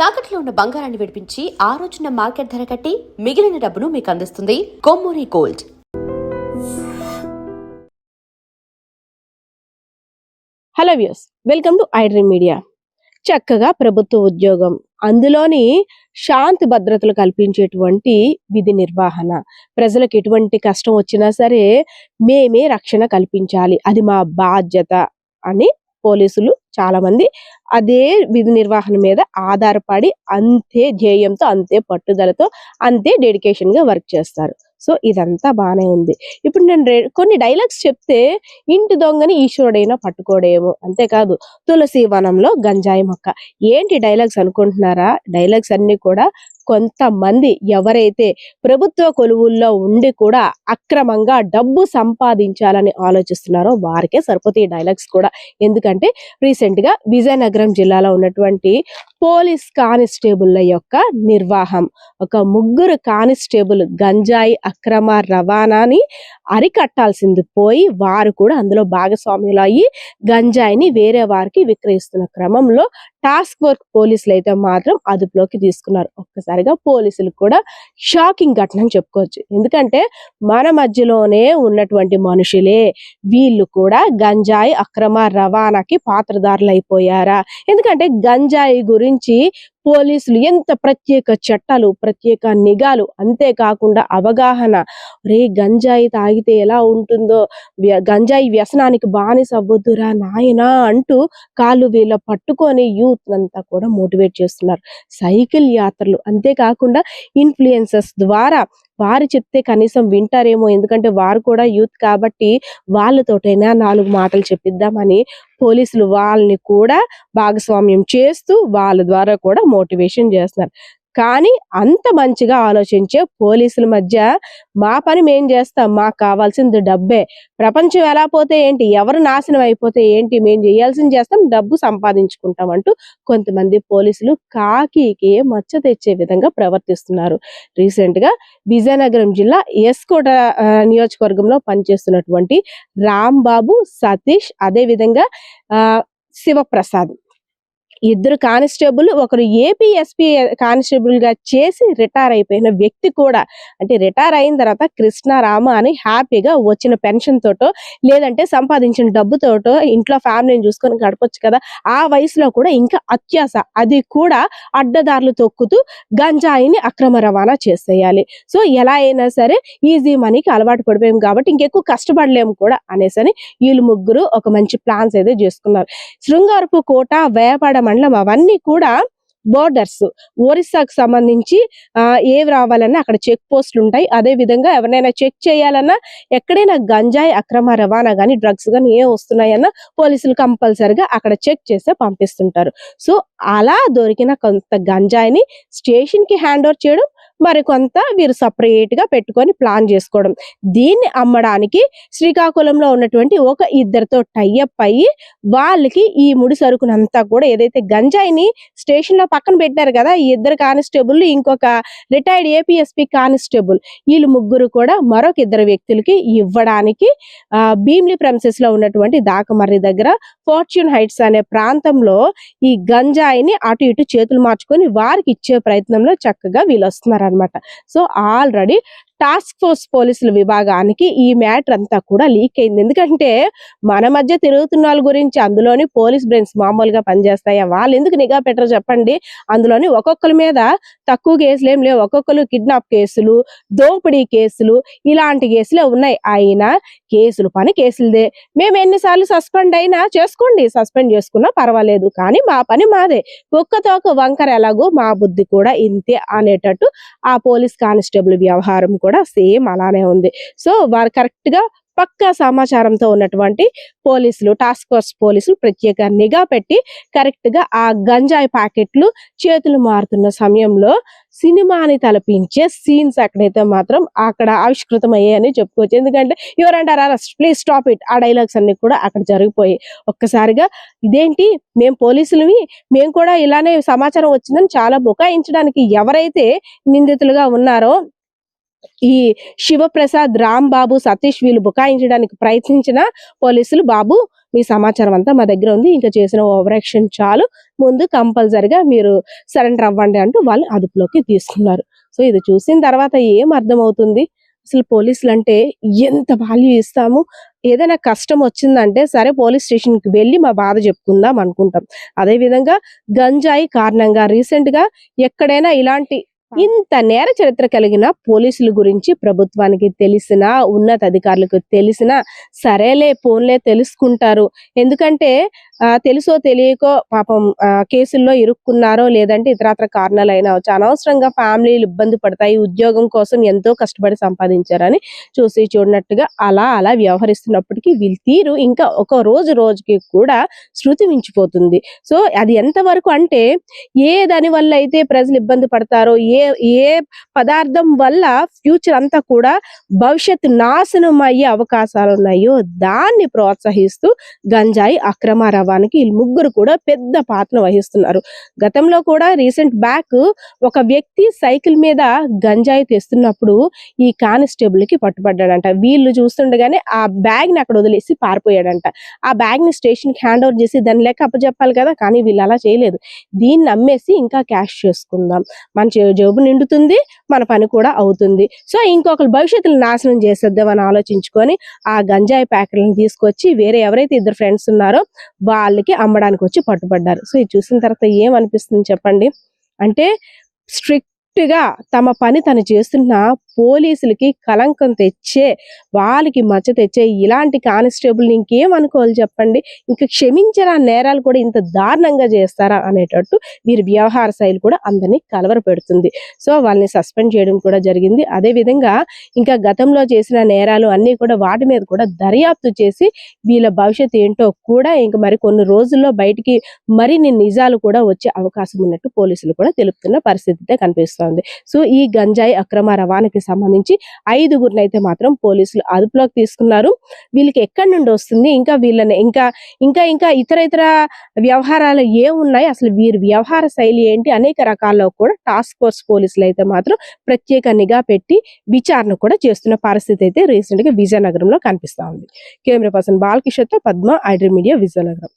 తాకట్లో ఉన్న బంగారాన్ని విడిపించి ఆ రోజున మార్కెట్ ధర కట్టి మిగిలిన డబ్బును మీకు అందిస్తుంది Kommuri gold. Hello views, welcome to iDream media. చక్కగా ప్రభుత్వ ఉద్యోగం, అందులోని శాంతి భద్రతలు కల్పించేటువంటి విధి నిర్వహణ, ప్రజలకు ఎటువంటి కష్టం వచ్చినా సరే మేమే రక్షణ కల్పించాలి, అది మా బాధ్యత అని పోలీసులు చాలా మంది అదే విధి నిర్వహణ మీద ఆధారపడి అంతే ధ్యేయంతో, అంతే పట్టుదలతో, అంతే డెడికేషన్ గా వర్క్ చేస్తారు. సో ఇదంతా బానే ఉంది. ఇప్పుడు నేను కొన్ని డైలాగ్స్ చెప్తే ఇంటి దొంగని ఈశ్వరుడైనా పట్టుకోడేమో, అంతేకాదు తులసి వనంలో గంజాయి మొక్క, ఏంటి డైలాగ్స్ అనుకుంటున్నారా? డైలాగ్స్ అన్ని కూడా కొంతమంది ఎవరైతే ప్రభుత్వ కొలువుల్లో ఉండి కూడా అక్రమంగా డబ్బు సంపాదించాలని ఆలోచిస్తున్నారో వారికే సరిపోతాయి ఈ డైలాగ్స్ కూడా. ఎందుకంటే రీసెంట్ గా విజయనగరం జిల్లాలో ఉన్నటువంటి పోలీస్ కానిస్టేబుల్ల యొక్క నిర్వాహం, ఒక ముగ్గురు కానిస్టేబుల్ గంజాయి అక్రమ రవాణాని అరికట్టాల్సింది పోయి వారు కూడా అందులో భాగస్వాములు అయ్యి గంజాయిని వేరే వారికి విక్రయిస్తున్న క్రమంలో టాస్క్ ఫోర్స్ పోలీసులు అయితే మాత్రం అదుపులోకి తీసుకున్నారు. ఒక్కసారిగా పోలీసులు కూడా షాకింగ్ ఘటన అని చెప్పుకోవచ్చు. ఎందుకంటే మన మధ్యలోనే ఉన్నటువంటి మనుషులే వీళ్ళు కూడా గంజాయి అక్రమ రవాణాకి పాత్రదారులు అయిపోయారా? ఎందుకంటే గంజాయి గురించి పోలీసులు ఎంత ప్రత్యేక చట్టాలు, ప్రత్యేక నిఘాలు, అంతేకాకుండా అవగాహన, రే గంజాయి తాగితే ఎలా ఉంటుందో, గంజాయి వ్యసనానికి బానిస అవ్వద్దురా నాయనా అంటూ కాళ్ళు వీళ్ళ పట్టుకొని యూత్ అంతా కూడా మోటివేట్ చేస్తున్నారు. సైకిల్ యాత్రలు, అంతేకాకుండా ఇన్ఫ్లుయెన్సర్స్ ద్వారా వారు చెప్తే కనీసం వింటారేమో, ఎందుకంటే వారు కూడా యూత్ కాబట్టి వాళ్ళతోటైనా 4 మాటలు చెప్పిద్దామని పోలీసులు వాళ్ళని కూడా భాగస్వామ్యం చేస్తూ వాళ్ళ ద్వారా కూడా మోటివేషన్ చేస్తున్నారు. కానీ అంత మంచిగా ఆలోచించే పోలీసుల మధ్య మా పని మేం చేస్తాం, మాకు కావాల్సింది డబ్బే, ప్రపంచం ఎలా పోతే ఏంటి, ఎవరు నాశనం అయిపోతే ఏంటి, మేం చేయాల్సింది చేస్తాం, డబ్బు సంపాదించుకుంటాం అంటూ కొంతమంది పోలీసులు కాకికి మచ్చ తెచ్చే విధంగా ప్రవర్తిస్తున్నారు. రీసెంట్ గా విజయనగరం జిల్లా ఎస్కోట నియోజకవర్గంలో పనిచేస్తున్నటువంటి రాంబాబు, సతీష్, అదే విధంగా శివప్రసాద్, ఇద్దరు కానిస్టేబుల్, ఒకరు ఏపీఎస్పీ కానిస్టేబుల్ గా చేసి రిటైర్ అయిపోయిన వ్యక్తి కూడా, అంటే రిటైర్ అయిన తర్వాత కృష్ణారామ అని హ్యాపీగా వచ్చిన పెన్షన్ తోటో లేదంటే సంపాదించిన డబ్బుతోటో ఇంట్లో ఫ్యామిలీని చూసుకొని గడపొచ్చు కదా. ఆ వయసులో కూడా ఇంకా అత్యాస, అది కూడా అడ్డదారులు తొక్కుతూ గంజాయిని అక్రమ రవాణా చేసేయాలి. సో ఎలా అయినా సరే ఈజీ మనీకి అలవాటు పడిపోయాం కాబట్టి ఇంకెక్కువ కష్టపడలేము కూడా అనేసని వీళ్ళు ముగ్గురు ఒక మంచి ప్లాన్స్ అయితే చేసుకున్నారు. శృంగారపు కోట, వేపాడ మండలం అవన్నీ కూడా బోర్డర్స్, ఒరిస్సాకు సంబంధించి ఏవి రావాలన్నా అక్కడ చెక్ పోస్టులు ఉంటాయి. అదే విధంగా ఎవరైనా చెక్ చేయాలన్నా, ఎక్కడైనా గంజాయి అక్రమ రవాణా గానీ డ్రగ్స్ గానీ ఏం వస్తున్నాయన్నా పోలీసులు కంపల్సరిగా అక్కడ చెక్ చేస్తే పంపిస్తుంటారు. సో అలా దొరికిన కొంత గంజాయిని స్టేషన్ కి హ్యాండ్ ఓవర్ చేయడం, మరి కొంత వీరు సపరేట్ గా పెట్టుకొని ప్లాన్ చేసుకోవడం, దీన్ని అమ్మడానికి శ్రీకాకుళంలో ఉన్నటువంటి ఒక ఇద్దరితో టైఅప్ అయ్యి వాళ్ళకి ఈ ముడి సరుకునంతా కూడా, ఏదైతే గంజాయిని స్టేషన్ లో పక్కన పెట్టారు కదా ఈ ఇద్దరు కానిస్టేబుల్, ఇంకొక రిటైర్డ్ ఏపీఎస్పీ కానిస్టేబుల్, వీళ్ళు ముగ్గురు కూడా మరొక ఇద్దరు వ్యక్తులకి ఇవ్వడానికి భీమ్లీ ప్రెమిసెస్ లో ఉన్నటువంటి దాకమర్రి దగ్గర ఫార్చ్యూన్ హైట్స్ అనే ప్రాంతంలో ఈ గంజాయిని అటు ఇటు చేతులు మార్చుకొని వారికి ఇచ్చే ప్రయత్నంలో చక్కగా వీళ్ళు వస్తున్నారు అనమాట. సో ఆల్రెడీ టాస్క్ ఫోర్స్ పోలీసుల విభాగానికి ఈ మ్యాటర్ అంతా కూడా లీక్ అయింది. ఎందుకంటే మన మధ్య తిరుగుతున్న వాళ్ళ గురించి, అందులోని పోలీస్ బ్రెయిన్స్ మామూలుగా పనిచేస్తాయా? వాళ్ళు ఎందుకు నిఘా పెట్టరు చెప్పండి? అందులోని ఒక్కొక్కరి మీద తక్కువ కేసులు ఏం లేవు, ఒక్కొక్కరు కిడ్నాప్ కేసులు, దోపిడీ కేసులు, ఇలాంటి కేసులే ఉన్నాయి. అయినా కేసులు పని కేసులదే. మేము ఎన్నిసార్లు సస్పెండ్ అయినా చేసుకోండి, సస్పెండ్ చేసుకున్నా పర్వాలేదు, కానీ మా పని మాదే, ఒక్కతో ఒక వంకర ఎలాగో మా బుద్ధి కూడా ఇంతే అనేటట్టు ఆ పోలీస్ కానిస్టేబుల్ వ్యవహారం కూడా సేమ్ అలానే ఉంది. సో వారు కరెక్ట్ గా పక్కా సమాచారంతో ఉన్నటువంటి పోలీసులు, టాస్క్ ఫోర్స్ పోలీసులు ప్రత్యేక నిఘా పెట్టి కరెక్ట్ గా ఆ గంజాయి ప్యాకెట్లు చేతులు మారుతున్న సమయంలో సినిమాని తలపించే సీన్స్ అక్కడైతే మాత్రం అక్కడ ఆవిష్కృతం అయ్యాయని చెప్పుకోవచ్చు. ఎందుకంటే ఎవరంటారా ప్లీజ్ స్టాప్ ఇట్, ఆ డైలాగ్స్ అన్ని కూడా అక్కడ జరిగిపోయి ఒక్కసారిగా ఇదేంటి, మేము పోలీసులవి, మేము కూడా ఇలానే సమాచారం వచ్చిందని చాలా బుకాయించడానికి ఎవరైతే నిందితులుగా ఉన్నారో ఈ శివప్రసాద్, రాంబాబు, సతీష్ వీళ్ళు బుకాయించడానికి ప్రయత్నించిన పోలీసులు, బాబు మీ సమాచారం అంతా మా దగ్గర ఉంది, ఇంకా చేసిన ఓవర్ యాక్షన్ చాలు, ముందు కంపల్సరిగా మీరు సరెండర్ అవ్వండి అంటూ వాళ్ళు అదుపులోకి తీసుకున్నారు. సో ఇది చూసిన తర్వాత ఏం అర్థమవుతుంది, అసలు పోలీసులు అంటే ఎంత వాల్యూ ఇస్తాము. ఏదైనా కష్టం వచ్చిందంటే సరే పోలీస్ స్టేషన్కి వెళ్ళి మా బాధ చెప్పుకుందాం అనుకుంటాం. అదే విధంగా గంజాయి కారణంగా రీసెంట్ గా ఎక్కడైనా ఇలాంటి ఇంత నేర చరిత్ర కలిగిన పోలీసుల గురించి ప్రభుత్వానికి తెలిసినా, ఉన్నత అధికారులకు తెలిసినా సరేలే పోన్లే తెలుసుకుంటారు. ఎందుకంటే తెలుసో తెలియకో పాపం కేసుల్లో ఇరుక్కున్నారో లేదంటే ఇతరత్ర కారణాలైనా అనవసరంగా ఫ్యామిలీలు ఇబ్బంది పడతాయి, ఉద్యోగం కోసం ఎంతో కష్టపడి సంపాదించారని చూసి చూడనట్టుగా అలా అలా వ్యవహరిస్తున్నప్పటికీ వీళ్ళ తీరు ఇంకా ఒక రోజుకి కూడా శృతి మించిపోతుంది. సో అది ఎంతవరకు అంటే ఏ దాని వల్ల అయితే ప్రజలు ఇబ్బంది పడతారో, ఏ పదార్థం వల్ల ఫ్యూచర్ అంతా కూడా భవిష్యత్తు నాశనం అయ్యే అవకాశాలు ఉన్నాయో దాన్ని ప్రోత్సహిస్తూ గంజాయి అక్రమ రవాణాకి వీళ్ళు ముగ్గురు కూడా పెద్ద పాత్ర వహిస్తున్నారు. గతంలో కూడా రీసెంట్ బ్యాక్ ఒక వ్యక్తి సైకిల్ మీద గంజాయి తెస్తున్నప్పుడు ఈ కానిస్టేబుల్ కి పట్టుబడ్డాడంట. వీళ్ళు చూస్తుండగానే ఆ బ్యాగ్ ని అక్కడ వదిలేసి పారిపోయాడంట. ఆ బ్యాగ్ ని స్టేషన్ కి హ్యాండ్ ఓవర్ చేసి దాని లెక్క అప్పచెప్పాలి కదా, కానీ వీళ్ళు అలా చేయలేదు. దీన్ని అమ్మేసి ఇంకా క్యాష్ చేసుకుందాం, మన జేబు నిండుతుంది, మన పని కూడా అవుతుంది, సో ఇంకొకరు భవిష్యత్తులో నాశనం చేసేద్దామని ఆలోచించుకొని ఆ గంజాయి ప్యాకెట్లను తీసుకొచ్చి వేరే ఎవరైతే ఇద్దరు ఫ్రెండ్స్ ఉన్నారో వాళ్ళకి అమ్మడానికి వచ్చి పట్టుబడ్డారు. సో ఇది చూసిన తర్వాత ఏమనిపిస్తుంది చెప్పండి, అంటే స్ట్రిక్ట్ గా తమ పని తను చేస్తున్న పోలీసులకి కలంకం తెచ్చే, వాళ్ళకి మచ్చ తెచ్చే ఇలాంటి కానిస్టేబుల్ ఇంకేం అనుకోవాలి చెప్పండి. ఇంకా క్షమించరా నేరాలు కూడా ఇంత దారుణంగా చేస్తారా అనేటట్టు వీరి వ్యవహార శైలి కూడా అందరినీ కలవర పెడుతుంది. సో వాళ్ళని సస్పెండ్ చేయడం కూడా జరిగింది. అదే విధంగా ఇంకా గతంలో చేసిన నేరాలు అన్ని కూడా వాటి మీద కూడా దర్యాప్తు చేసి వీళ్ళ భవిష్యత్తు ఏంటో కూడా ఇంకా మరి కొన్ని రోజుల్లో బయటికి మరిన్ని నిజాలు కూడా వచ్చే అవకాశం ఉన్నట్టు పోలీసులు కూడా తెలుపుతున్న పరిస్థితి కనిపిస్తుంది. సో ఈ గంజాయి అక్రమ రవాణాకి సంబంధించి 5గురిని అయితే మాత్రం పోలీసులు అదుపులోకి తీసుకున్నారు. వీళ్ళకి ఎక్కడి నుండి వస్తుంది, ఇంకా వీళ్ళని ఇంకా ఇతర వ్యవహారాలు ఏమున్నాయి, అసలు వీరి వ్యవహార శైలి ఏంటి, అనేక రకాల్లో కూడా టాస్క్ ఫోర్స్ పోలీసులు అయితే మాత్రం ప్రత్యేక నిఘా పెట్టి విచారణ కూడా చేస్తున్న పరిస్థితి అయితే రీసెంట్ గా విజయనగరంలో కనిపిస్తా ఉంది. కెమెరా పర్సన్ బాలకిషోర్తో పద్మ, ఐడ్రీమ్ మీడియా, విజయనగరం.